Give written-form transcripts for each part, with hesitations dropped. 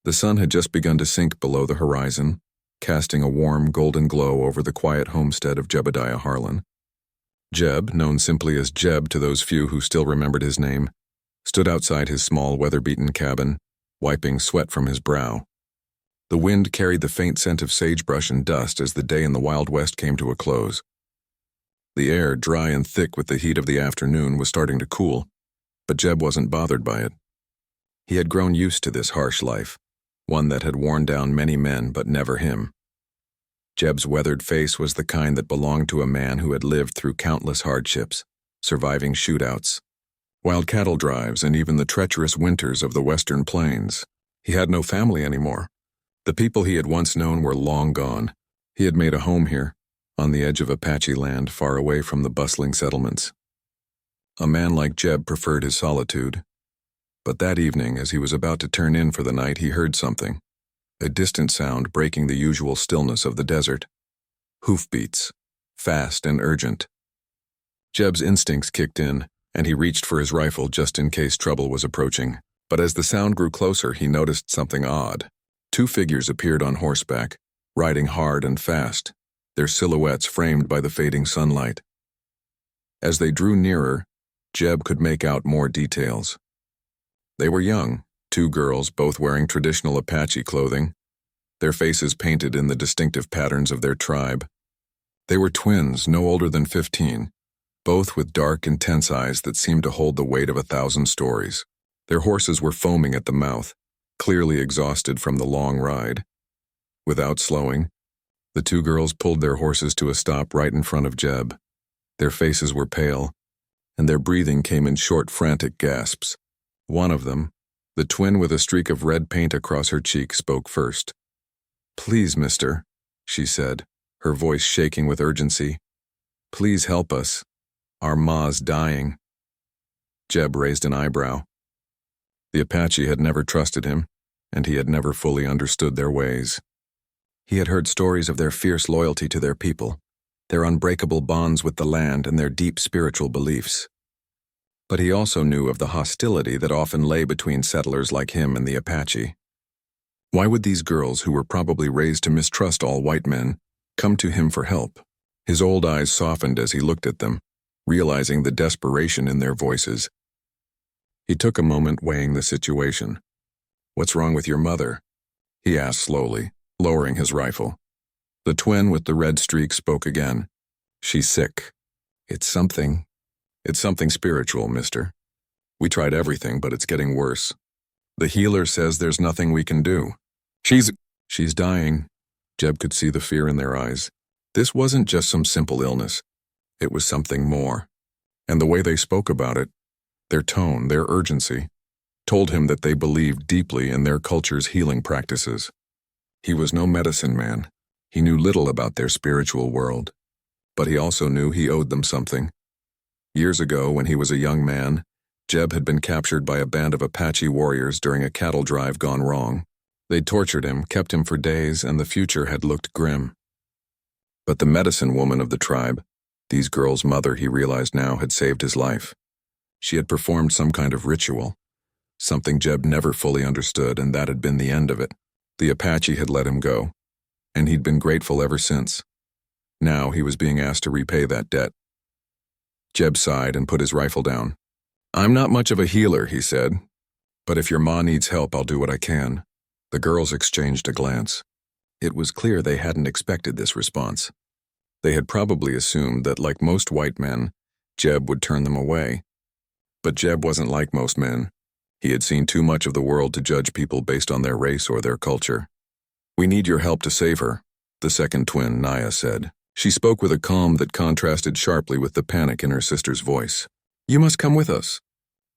The sun had just begun to sink below the horizon, casting a warm golden glow over the quiet homestead of Jebediah Harlan. Jeb, known simply as Jeb to those few who still remembered his name, stood outside his small weather-beaten cabin, wiping sweat from his brow. The wind carried the faint scent of sagebrush and dust as the day in the Wild West came to a close. The air, dry and thick with the heat of the afternoon, was starting to cool, but Jeb wasn't bothered by it. He had grown used to this harsh life, one that had worn down many men but never him. Jeb's weathered face was the kind that belonged to a man who had lived through countless hardships, surviving shootouts, wild cattle drives, and even the treacherous winters of the western plains. He had no family anymore. The people he had once known were long gone. He had made a home here, on the edge of Apache land, far away from the bustling settlements. A man like Jeb preferred his solitude. But that evening, as he was about to turn in for the night, he heard something, a distant sound breaking the usual stillness of the desert. Hoofbeats, fast and urgent. Jeb's instincts kicked in, and he reached for his rifle just in case trouble was approaching. But as the sound grew closer, he noticed something odd. Two figures appeared on horseback, riding hard and fast, their silhouettes framed by the fading sunlight. As they drew nearer, Jeb could make out more details. They were young, two girls, both wearing traditional Apache clothing, their faces painted in the distinctive patterns of their tribe. They were twins, no older than 15, both with dark, intense eyes that seemed to hold the weight of 1,000 stories. Their horses were foaming at the mouth, clearly exhausted from the long ride. Without slowing, the two girls pulled their horses to a stop right in front of Jeb. Their faces were pale, and their breathing came in short, frantic gasps. One of them, the twin with a streak of red paint across her cheek, spoke first. "Please, mister," she said, her voice shaking with urgency. "Please help us. Our ma's dying." Jeb raised an eyebrow. The Apache had never trusted him, and he had never fully understood their ways. He had heard stories of their fierce loyalty to their people, their unbreakable bonds with the land, and their deep spiritual beliefs. But he also knew of the hostility that often lay between settlers like him and the Apache. Why would these girls, who were probably raised to mistrust all white men, come to him for help? His old eyes softened as he looked at them, realizing the desperation in their voices. He took a moment weighing the situation. "What's wrong with your mother?" he asked slowly, lowering his rifle. The twin with the red streak spoke again. "She's sick. It's something spiritual, mister. We tried everything, but it's getting worse. The healer says there's nothing we can do. She's dying." Jeb could see the fear in their eyes. This wasn't just some simple illness. It was something more. And the way they spoke about it, their tone, their urgency, told him that they believed deeply in their culture's healing practices. He was no medicine man. He knew little about their spiritual world. But he also knew he owed them something. Years ago, when he was a young man, Jeb had been captured by a band of Apache warriors during a cattle drive gone wrong. They'd tortured him, kept him for days, and the future had looked grim. But the medicine woman of the tribe, these girls' mother, he realized now, had saved his life. She had performed some kind of ritual, something Jeb never fully understood, and that had been the end of it. The Apache had let him go, and he'd been grateful ever since. Now he was being asked to repay that debt. Jeb sighed and put his rifle down. "I'm not much of a healer," he said, "but if your ma needs help, I'll do what I can." The girls exchanged a glance. It was clear they hadn't expected this response. They had probably assumed that, like most white men, Jeb would turn them away. But Jeb wasn't like most men. He had seen too much of the world to judge people based on their race or their culture. "We need your help to save her," the second twin, Naya, said. She spoke with a calm that contrasted sharply with the panic in her sister's voice. "You must come with us.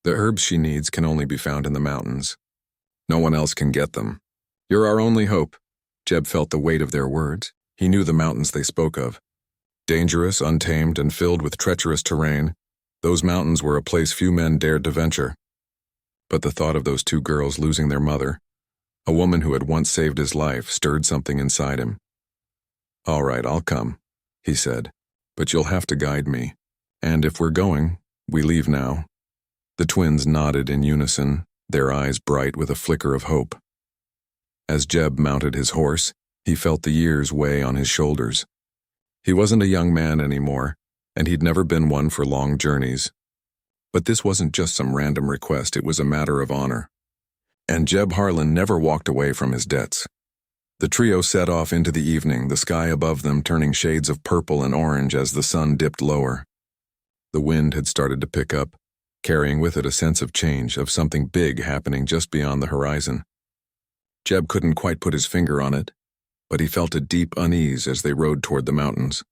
The herbs she needs can only be found in the mountains. No one else can get them. You're our only hope." Jeb felt the weight of their words. He knew the mountains they spoke of. Dangerous, untamed, and filled with treacherous terrain, those mountains were a place few men dared to venture. But the thought of those two girls losing their mother, a woman who had once saved his life, stirred something inside him. "All right, I'll come," he said, "but you'll have to guide me. And if we're going, we leave now." The twins nodded in unison, their eyes bright with a flicker of hope. As Jeb mounted his horse, he felt the years weigh on his shoulders. He wasn't a young man anymore, and he'd never been one for long journeys. But this wasn't just some random request, it was a matter of honor. And Jeb Harlan never walked away from his debts. The trio set off into the evening, the sky above them turning shades of purple and orange as the sun dipped lower. The wind had started to pick up, carrying with it a sense of change, of something big happening just beyond the horizon. Jeb couldn't quite put his finger on it, but he felt a deep unease as they rode toward the mountains.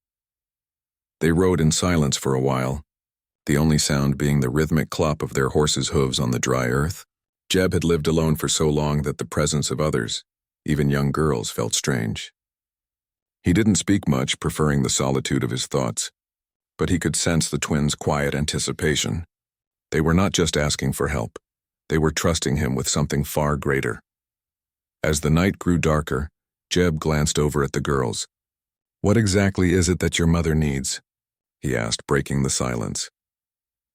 They rode in silence for a while, the only sound being the rhythmic clop of their horses' hooves on the dry earth. Jeb had lived alone for so long that the presence of others, even young girls, felt strange. He didn't speak much, preferring the solitude of his thoughts, but he could sense the twins' quiet anticipation. They were not just asking for help, they were trusting him with something far greater. As the night grew darker, Jeb glanced over at the girls. "What exactly is it that your mother needs?" he asked, breaking the silence.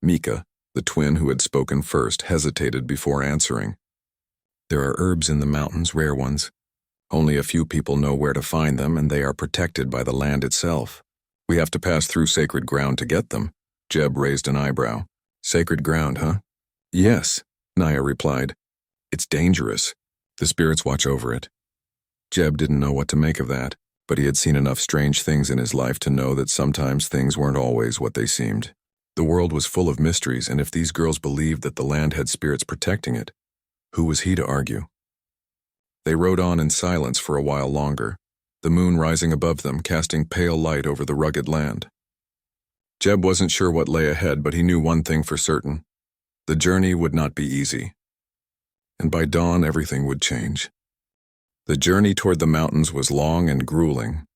Mika, the twin who had spoken first, hesitated before answering. "There are herbs in the mountains, rare ones. Only a few people know where to find them, and they are protected by the land itself. We have to pass through sacred ground to get them." Jeb raised an eyebrow. "Sacred ground, huh?" "Yes," Naya replied. "It's dangerous. The spirits watch over it." Jeb didn't know what to make of that, but he had seen enough strange things in his life to know that sometimes things weren't always what they seemed. The world was full of mysteries, and if these girls believed that the land had spirits protecting it, who was he to argue? They rode on in silence for a while longer, the moon rising above them, casting pale light over the rugged land. Jeb wasn't sure what lay ahead, but he knew one thing for certain. The journey would not be easy. And by dawn, everything would change. The journey toward the mountains was long and grueling.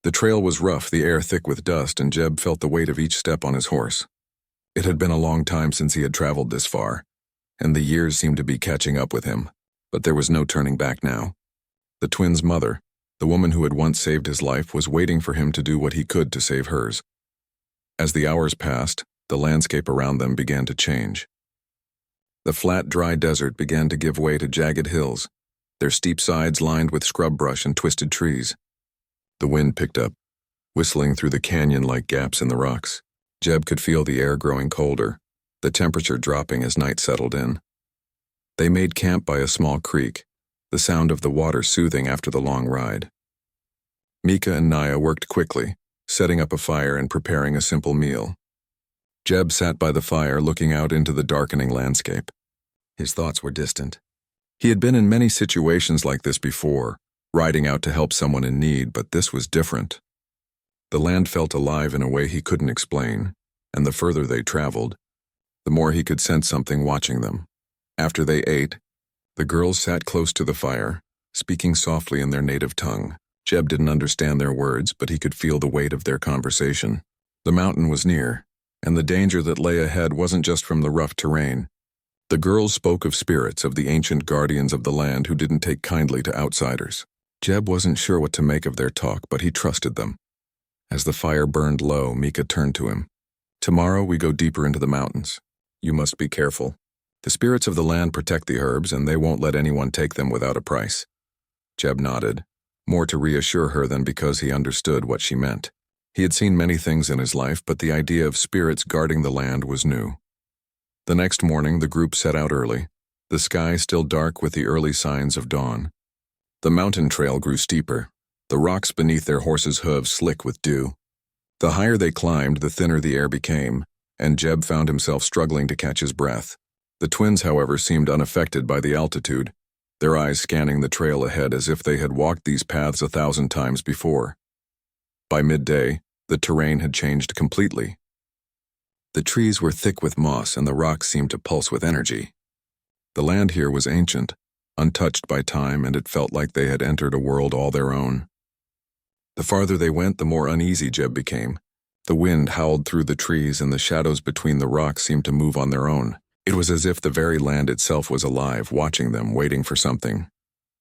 The trail was rough, the air thick with dust, and Jeb felt the weight of each step on his horse. It had been a long time since he had traveled this far, and the years seemed to be catching up with him, but there was no turning back now. The twins' mother, the woman who had once saved his life, was waiting for him to do what he could to save hers. As the hours passed, the landscape around them began to change. The flat, dry desert began to give way to jagged hills, their steep sides lined with scrub brush and twisted trees. The wind picked up, whistling through the canyon-like gaps in the rocks. Jeb could feel the air growing colder, the temperature dropping as night settled in. They made camp by a small creek, the sound of the water soothing after the long ride. Mika and Naya worked quickly, setting up a fire and preparing a simple meal. Jeb sat by the fire looking out into the darkening landscape. His thoughts were distant. He had been in many situations like this before, riding out to help someone in need, but this was different. The land felt alive in a way he couldn't explain, and the further they traveled, the more he could sense something watching them. After they ate, the girls sat close to the fire, speaking softly in their native tongue. Jeb didn't understand their words, but he could feel the weight of their conversation. The mountain was near, and the danger that lay ahead wasn't just from the rough terrain. The girls spoke of spirits, of the ancient guardians of the land who didn't take kindly to outsiders. Jeb wasn't sure what to make of their talk, but he trusted them. As the fire burned low, Mika turned to him. "Tomorrow we go deeper into the mountains. You must be careful. The spirits of the land protect the herbs, and they won't let anyone take them without a price." Jeb nodded, more to reassure her than because he understood what she meant. He had seen many things in his life, but the idea of spirits guarding the land was new. The next morning, the group set out early, the sky still dark with the early signs of dawn. The mountain trail grew steeper, the rocks beneath their horses' hooves slick with dew. The higher they climbed, the thinner the air became, and Jeb found himself struggling to catch his breath. The twins, however, seemed unaffected by the altitude, their eyes scanning the trail ahead as if they had walked these paths 1,000 times before. By midday, the terrain had changed completely. The trees were thick with moss, and the rocks seemed to pulse with energy. The land here was ancient, untouched by time, and it felt like they had entered a world all their own. The farther they went, the more uneasy Jeb became. The wind howled through the trees, and the shadows between the rocks seemed to move on their own. It was as if the very land itself was alive, watching them, waiting for something.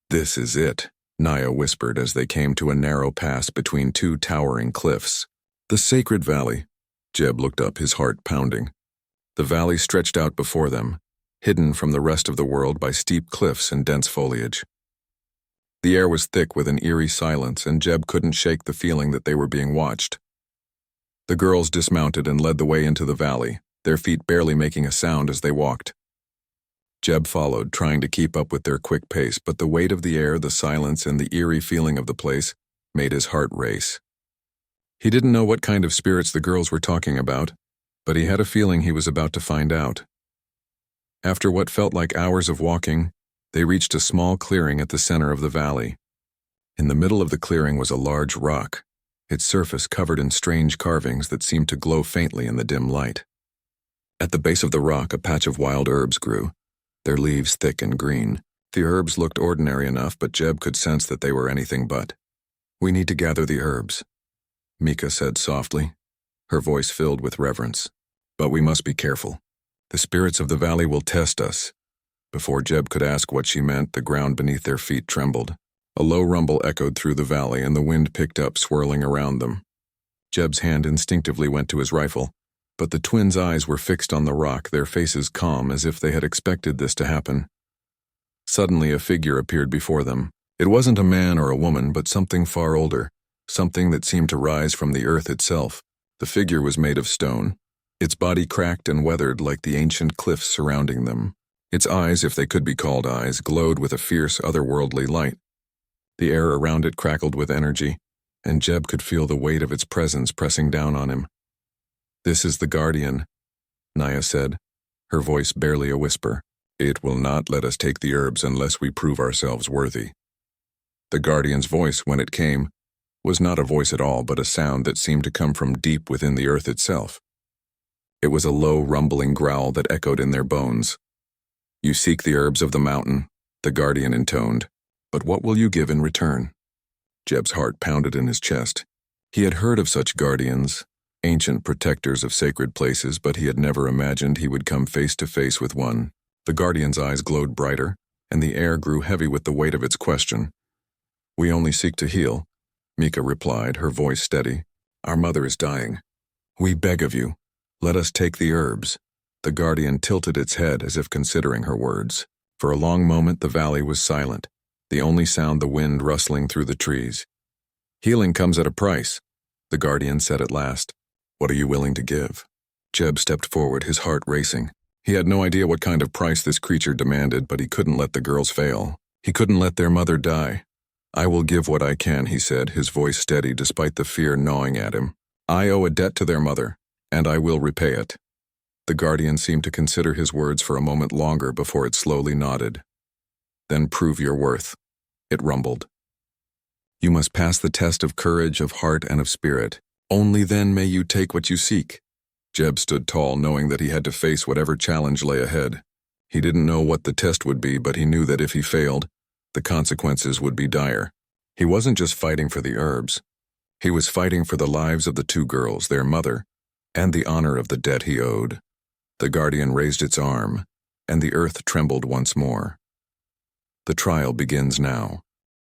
"This is it," Naya whispered as they came to a narrow pass between two towering cliffs. "The sacred valley." Jeb looked up, his heart pounding. The valley stretched out before them, hidden from the rest of the world by steep cliffs and dense foliage. The air was thick with an eerie silence, and Jeb couldn't shake the feeling that they were being watched. The girls dismounted and led the way into the valley, their feet barely making a sound as they walked. Jeb followed, trying to keep up with their quick pace, but the weight of the air, the silence, and the eerie feeling of the place made his heart race. He didn't know what kind of spirits the girls were talking about, but he had a feeling he was about to find out. After what felt like hours of walking, they reached a small clearing at the center of the valley. In the middle of the clearing was a large rock, its surface covered in strange carvings that seemed to glow faintly in the dim light. At the base of the rock, a patch of wild herbs grew, their leaves thick and green. The herbs looked ordinary enough, but Jeb could sense that they were anything but. "We need to gather the herbs," Mika said softly, her voice filled with reverence. "But we must be careful. The spirits of the valley will test us." Before Jeb could ask what she meant, the ground beneath their feet trembled. A low rumble echoed through the valley, and the wind picked up, swirling around them. Jeb's hand instinctively went to his rifle, but the twins' eyes were fixed on the rock, their faces calm as if they had expected this to happen. Suddenly a figure appeared before them. It wasn't a man or a woman, but something far older, something that seemed to rise from the earth itself. The figure was made of stone, its body cracked and weathered like the ancient cliffs surrounding them. Its eyes, if they could be called eyes, glowed with a fierce, otherworldly light. The air around it crackled with energy, and Jeb could feel the weight of its presence pressing down on him. "This is the Guardian," Naya said, her voice barely a whisper. "It will not let us take the herbs unless we prove ourselves worthy." The Guardian's voice, when it came, was not a voice at all, but a sound that seemed to come from deep within the earth itself. It was a low, rumbling growl that echoed in their bones. "You seek the herbs of the mountain," the Guardian intoned, "but what will you give in return?" Jeb's heart pounded in his chest. He had heard of such guardians, ancient protectors of sacred places, but he had never imagined he would come face to face with one. The Guardian's eyes glowed brighter, and the air grew heavy with the weight of its question. "We only seek to heal," Mika replied, her voice steady. "Our mother is dying. We beg of you, let us take the herbs." The Guardian tilted its head as if considering her words. For a long moment the valley was silent, the only sound the wind rustling through the trees. "Healing comes at a price," the Guardian said at last. "What are you willing to give?" Jeb stepped forward, his heart racing. He had no idea what kind of price this creature demanded, but he couldn't let the girls fail. He couldn't let their mother die. "I will give what I can," he said, his voice steady despite the fear gnawing at him. "I owe a debt to their mother, and I will repay it." The Guardian seemed to consider his words for a moment longer before it slowly nodded. "Then prove your worth," it rumbled. "You must pass the test of courage, of heart, and of spirit. Only then may you take what you seek." Jeb stood tall, knowing that he had to face whatever challenge lay ahead. He didn't know what the test would be, but he knew that if he failed, the consequences would be dire. He wasn't just fighting for the herbs. He was fighting for the lives of the two girls, their mother, and the honor of the debt he owed. The Guardian raised its arm, and the earth trembled once more. "The trial begins now,"